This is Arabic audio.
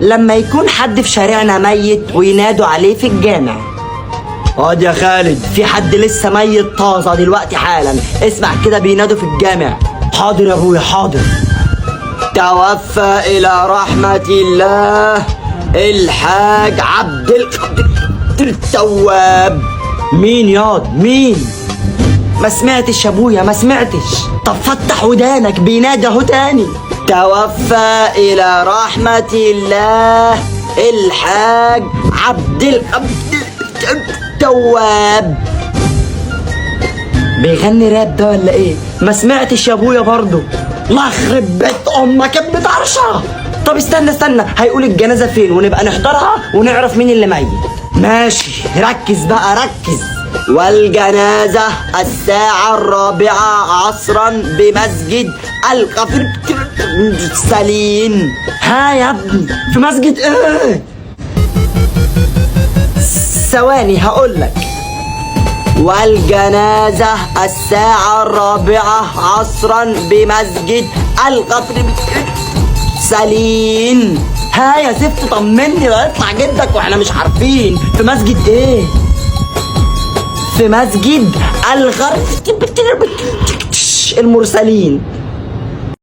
لما يكون حد في شارعنا ميت وينادوا عليه في الجامع. اقعد يا خالد، في حد لسه ميت طازه دلوقتي حالا، اسمع كده بينادوا في الجامع. حاضر يا ابويا حاضر. توفى الى رحمة الله الحاج عبد القادر التواب. مين ياض مين؟ ما سمعتش يا ابويا ما سمعتش. طب فتح ودانك، بينادى اهو تاني. توفى الى رحمة الله الحاج عبد التواب. بيغني راب ده ولا ايه؟ ما سمعتش يا ابويا برضه. الله يخرب بيت امك يا ابن طرشه. طب استنى هيقول الجنازه فين ونبقى نحضرها ونعرف مين اللي ميت. ماشي ركز بقى ركز. والجنازه الساعه 4 عصرا بمسجد الغفر سليم. ها يا ابني في مسجد ايه؟ ثواني هقولك. والجنازة الساعة 4 عصرا بمسجد الغفر سليم. ها يا زفت طمني، لا يطلع جدك واحنا مش عارفين في مسجد ايه. في مسجد الغفر المرسلين.